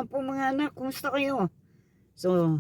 nga po mga anak, kumusta kayo? So,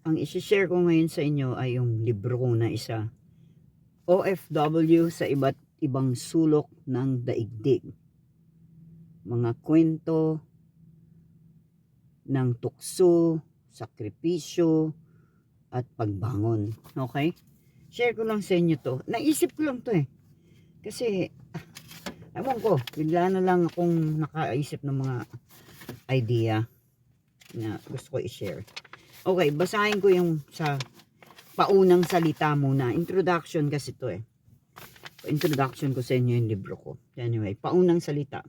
ang isi-share ko ngayon sa inyo ay yung libro ko na isa, OFW sa iba't ibang sulok ng daigdig. Mga kwento ng tukso, sakripisyo, at pagbangon. Okay? Share ko lang sa inyo to. Naisip ko lang to eh. Kasi, ewan ko, bigla na lang akong nakaisip ng mga idea na gusto ko i-share. Okay, basahin ko yung sa paunang salita muna. Introduction kasi to eh. Introduction ko sa inyo yung libro ko. Anyway, paunang salita.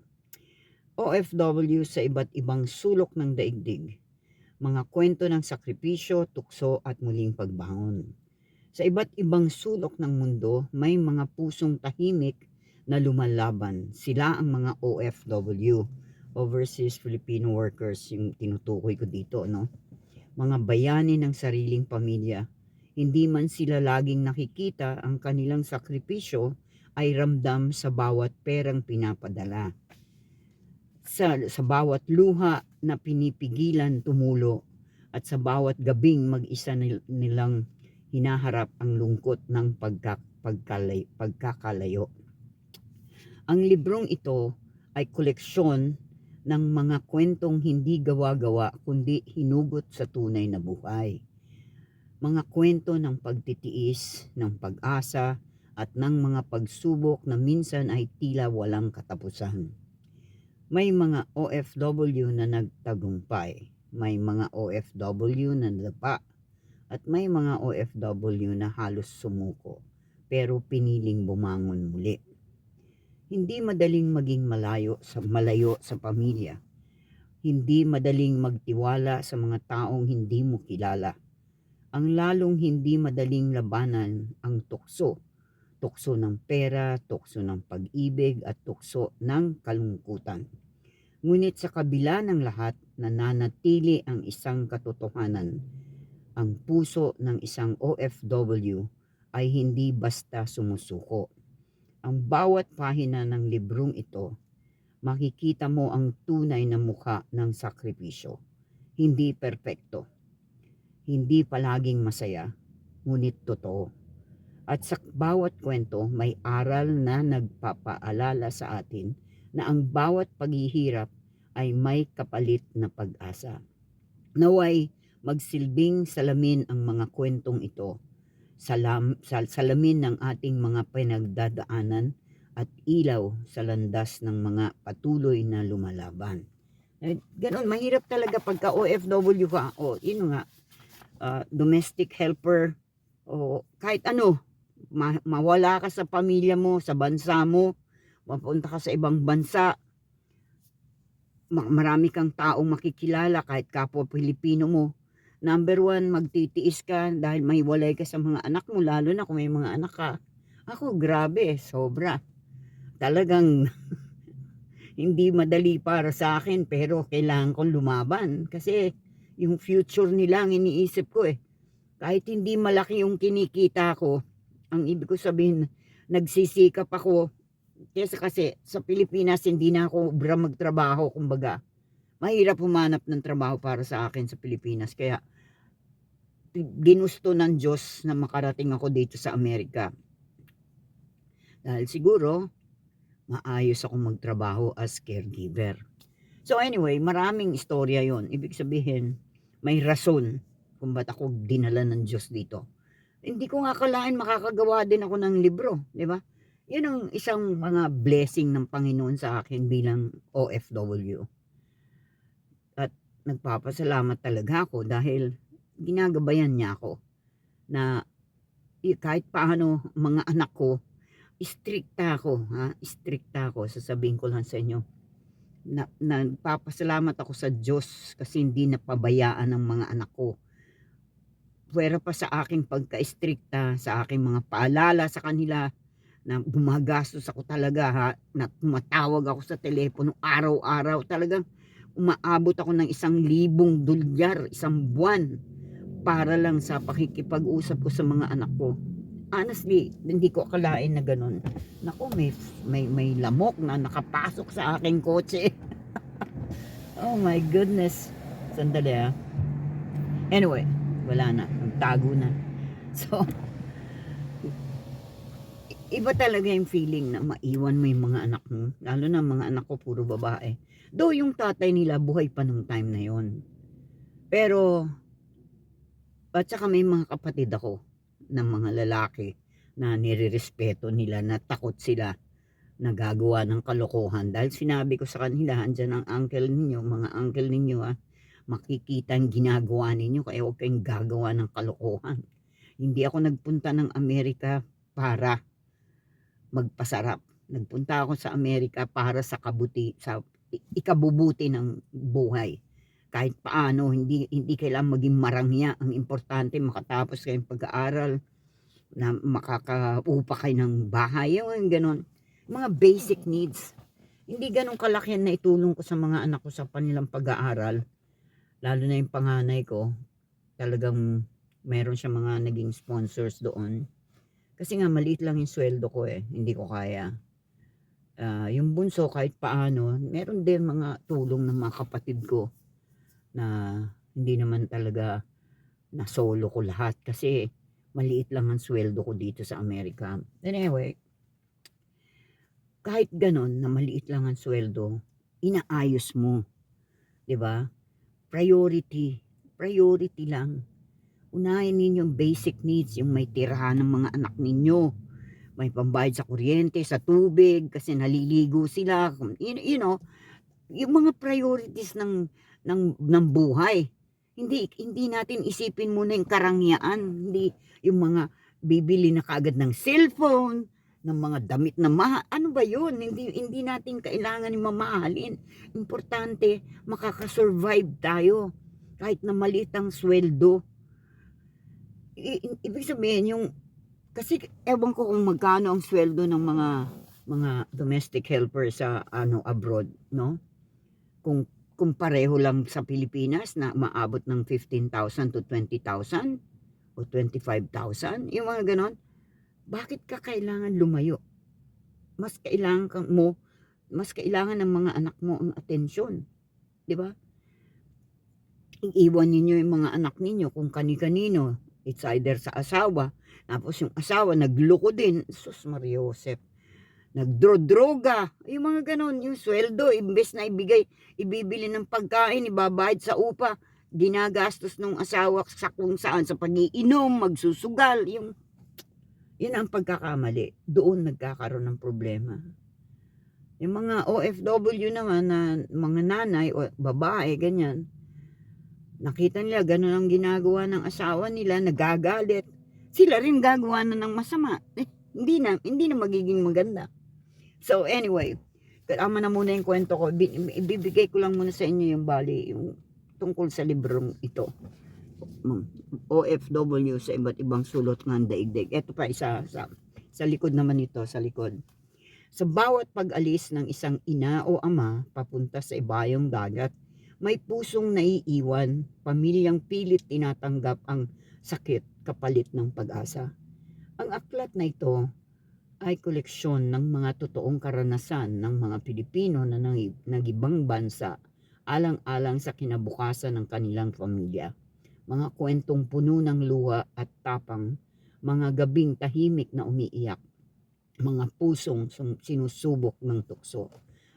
OFW sa iba't ibang sulok ng daigdig. Mga kwento ng sakripisyo, tukso at muling pagbangon. Sa iba't ibang sulok ng mundo, may mga pusong tahimik na lumalaban. Sila ang mga OFW, Overseas Filipino Workers, yung tinutukoy ko dito, no? Mga bayani ng sariling pamilya. Hindi man sila laging nakikita, ang kanilang sakripisyo ay ramdam sa bawat perang pinapadala. Sa bawat luha na pinipigilan tumulo at sa bawat gabing mag-isa nilang hinaharap ang lungkot ng pagkakalayo. Ang librong ito ay koleksyon ng mga kwentong hindi gawa-gawa kundi hinugot sa tunay na buhay. Mga kwento ng pagtitiis, ng pag-asa at ng mga pagsubok na minsan ay tila walang katapusan. May mga OFW na nagtagumpay, may mga OFW na nadapa, at may mga OFW na halos sumuko, pero piniling bumangon muli. Hindi madaling maging malayo sa pamilya. Hindi madaling magtiwala sa mga taong hindi mo kilala. Ang lalong hindi madaling labanan ang tukso. Tukso ng pera, tukso ng pag-ibig, at tukso ng kalungkutan. Ngunit sa kabila ng lahat, nananatili ang isang katotohanan. Ang puso ng isang OFW ay hindi basta sumusuko. Ang bawat pahina ng librong ito, makikita mo ang tunay na mukha ng sakripisyo. Hindi perpekto, hindi palaging masaya, ngunit totoo. At sa bawat kwento, may aral na nagpapaalala sa atin na ang bawat paghihirap ay may kapalit na pag-asa. Naway magsilbing salamin ang mga kwentong ito, salamin ng ating mga pinagdadaanan at ilaw sa landas ng mga patuloy na lumalaban. Ganon, mahirap talaga pagka OFW ka, o yun nga, domestic helper, o kahit ano, mawala ka sa pamilya mo, sa bansa mo, mapunta ka sa ibang bansa, marami kang taong makikilala kahit kapwa Pilipino mo. Number one, magtitiis ka dahil may walay ka sa mga anak mo, lalo na kung may mga anak ka. Ako, grabe, sobra. Talagang hindi madali para sa akin, pero kailangan kong lumaban kasi yung future nila ang iniisip ko eh. Kahit hindi malaki yung kinikita ko, ang ibig ko sabihin, nagsisikap ako. Kasi sa Pilipinas, hindi na ako magtrabaho, kumbaga. Mahirap humanap ng trabaho para sa akin sa Pilipinas. Kaya, ginusto ng Diyos na makarating ako dito sa Amerika. Dahil siguro, maayos ako magtrabaho as caregiver. So anyway, maraming istorya yon. Ibig sabihin, may rason kung ba't ako dinala ng Diyos dito. Hindi ko nga akalain makakagawa din ako ng libro, di ba? Yun ang isang mga blessing ng Panginoon sa akin bilang OFW. At nagpapasalamat talaga ako dahil ginagabayan niya ako na kahit paano mga anak ko, stricta ako, sasabihin ko lang sa inyo. Nagpapasalamat ako sa Diyos kasi hindi napabayaan ng mga anak ko. Puwera pa sa aking pagka-stricta, sa aking mga paalala sa kanila, na gumagastos ako talaga na tumatawag ako sa telepono araw-araw, talagang umaabot ako ng 1,000 dolyar isang buwan para lang sa pakikipag-usap ko sa mga anak ko. Honestly, hindi ko akalain na ganun. Naku, may lamok na nakapasok sa aking kotse. Oh my goodness. Sandali ah. Anyway, wala na. Nagtago na. So, iba talaga yung feeling na maiwan mo yung mga anak mo. Lalo na mga anak ko puro babae. Though yung tatay nila buhay pa nung time na yon. Pero, at saka may mga kapatid ako ng mga lalaki na nirerespeto nila, na takot sila nagagawa ng kalokohan. Dahil sinabi ko sa kanila, andyan ang uncle ninyo, mga uncle ninyo makikita ang ginagawa ninyo, kaya huwag kayong gagawa ng kalokohan. Hindi ako nagpunta ng Amerika para magpasarap. Nagpunta ako sa Amerika para sa ikabubuti ng buhay. Kahit paano, hindi kailangan maging marangya. Ang importante, makatapos kayong pag-aaral, na makakaupa kayo ng bahay, yung ganon. Mga basic needs. Hindi ganun kalaki na itulong ko sa mga anak ko sa kanilang pag-aaral. Lalo na yung panganay ko, talagang meron siya mga naging sponsors doon. Kasi nga maliit lang yung sweldo ko hindi ko kaya. Yung bunso kahit paano, meron din mga tulong ng mga kapatid ko na hindi naman talaga na solo ko lahat kasi maliit lang ang sweldo ko dito sa Amerika. Anyway, kahit ganon na maliit lang ang sweldo, inaayos mo, 'di ba? Priority lang. Unahin ninyo yung basic needs, yung may tirahan ng mga anak ninyo, may pambayad sa kuryente, sa tubig kasi naliligo sila, you know, yung mga priorities ng buhay. Hindi natin isipin muna yung karangyaan, hindi yung mga bibili na kaagad ng cellphone, ng mga damit na ano ba yun? Hindi natin kailangan yung mamahalin. Importante, makakasurvive tayo kahit na maliit ang sweldo. Ibig sabihin yung, kasi ewan ko kung magkano ang sweldo ng mga domestic helper sa abroad, no? Kung pareho lang sa Pilipinas na maabot ng 15,000 to 20,000 o 25,000, yung mga ganon, bakit ka kailangan lumayo? Mas kailangan ng mga anak mo ang atensyon, di ba? Iiwan ninyo yung mga anak ninyo kung kani-kanino, it's either sa asawa, tapos yung asawa nagloko din, sus Maria Josep, nagdrodroga, yung mga ganon, yung sweldo, imbes na ibibili ng pagkain, ibabayad sa upa, ginagastos ng asawa sa kung saan, sa pag-iinom, magsusugal, yun ang pagkakamali. Doon nagkakaroon ng problema. Yung mga OFW naman na mga nanay o babae, ganyan, nakita nila ganun ang ginagawa ng asawa nila, nagagalit, sila rin gagawa na ng masama. Hindi na magiging maganda. So anyway, tama na muna yung kwento ko. Ibibigay ko lang muna sa inyo yung yung tungkol sa librong ito. OFW sa iba't ibang sulot ng daigdig. Ito pa isa sa likod naman ito, sa likod. Sa bawat pag-alis ng isang ina o ama papunta sa ibayong dagat, may pusong naiiwan, pamilyang pilit tinatanggap ang sakit kapalit ng pag-asa. Ang aklat na ito ay koleksyon ng mga totoong karanasan ng mga Pilipino na nagibang bansa alang-alang sa kinabukasan ng kanilang pamilya. Mga kwentong puno ng luha at tapang, mga gabing tahimik na umiiyak, mga pusong sinusubok ng tukso,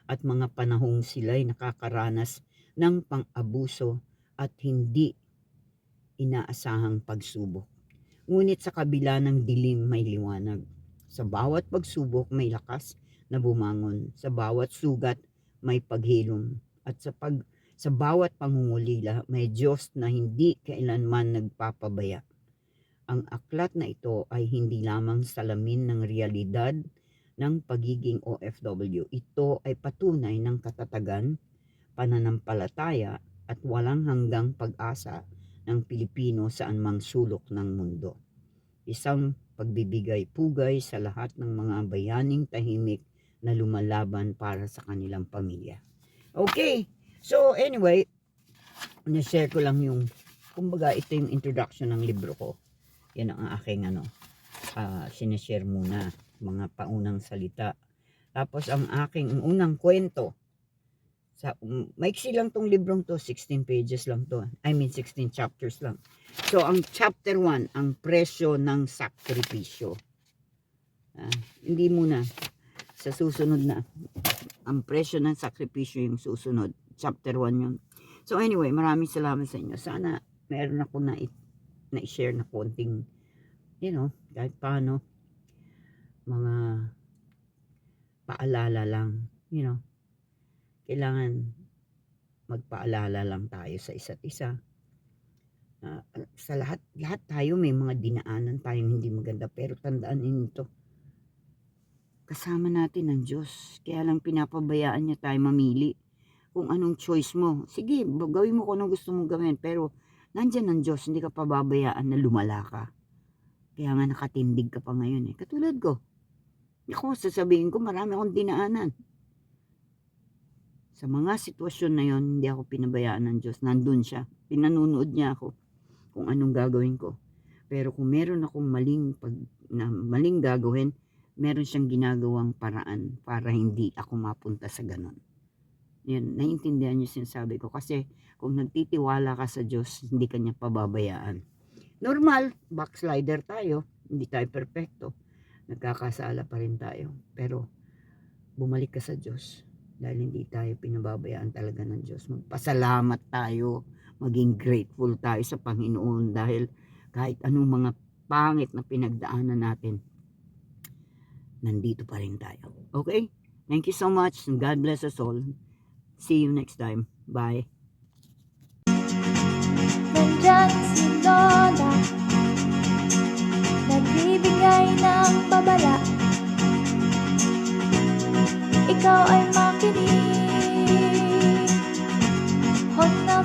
at mga panahong sila'y nakakaranas ng pang-abuso at hindi inaasahang pagsubok. Ngunit sa kabila ng dilim may liwanag. Sa bawat pagsubok may lakas na bumangon. Sa bawat sugat may paghilom. At sa bawat pangungulila may Diyos na hindi kailanman nagpapabaya. Ang aklat na ito ay hindi lamang salamin ng realidad ng pagiging OFW. Ito ay patunay ng katatagan, pananampalataya at walang hanggang pag-asa ng Pilipino saan mang sulok ng mundo. Isang pagbibigay-pugay sa lahat ng mga bayaning tahimik na lumalaban para sa kanilang pamilya. Okay, so anyway, na-share ko lang yung, kumbaga ito yung introduction ng libro ko. Yan ang aking sinishare muna, mga paunang salita. Tapos ang aking unang kwento Maiksi lang tong librong to, 16 pages lang to. I mean 16 chapters lang. So ang chapter 1, ang presyo ng sakripisyo. Hindi muna sa susunod na. Ang presyo ng sakripisyo yung susunod. Chapter 1 yun. So anyway, maraming salamat sa inyo. Sana meron ako na-share na konting, kahit paano, mga paalala lang, kailangan magpaalala lang tayo sa isa't isa. Sa lahat tayo may mga dinaanan tayong hindi maganda, pero tandaan ninyo, kasama natin ang Diyos. Kaya lang pinapabayaan niya tayo mamili kung anong choice mo. Sige, gawin mo kung anong gusto mong gawin, pero nandyan ang Diyos, hindi ka pababayaan na lumala ka. Kaya nga nakatindig ka pa ngayon Katulad ko. Ako, sasabihin ko, marami akong dinaanan. Sa mga sitwasyon na yon, hindi ako pinabayaan ng Diyos. Nandun siya. Pinanunood niya ako kung anong gagawin ko. Pero kung meron akong maling gagawin, meron siyang ginagawang paraan para hindi ako mapunta sa ganon. Yan, naiintindihan niyo sinasabi ko. Kasi kung nagtitiwala ka sa Diyos, hindi ka niya pababayaan. Normal, backslider tayo. Hindi tayo perfecto. Nagkakasala pa rin tayo. Pero bumalik ka sa Diyos. Dahil hindi tayo pinababayaan talaga ng Diyos. Magpasalamat tayo. Maging grateful tayo sa Panginoon. Dahil kahit anong mga pangit na pinagdaanan natin, nandito pa rin tayo. Okay? Thank you so much. And God bless us all. See you next time. Bye. Nandyan si Lola, nagbibigay ng babala. Ikaw ay makinig, huwag na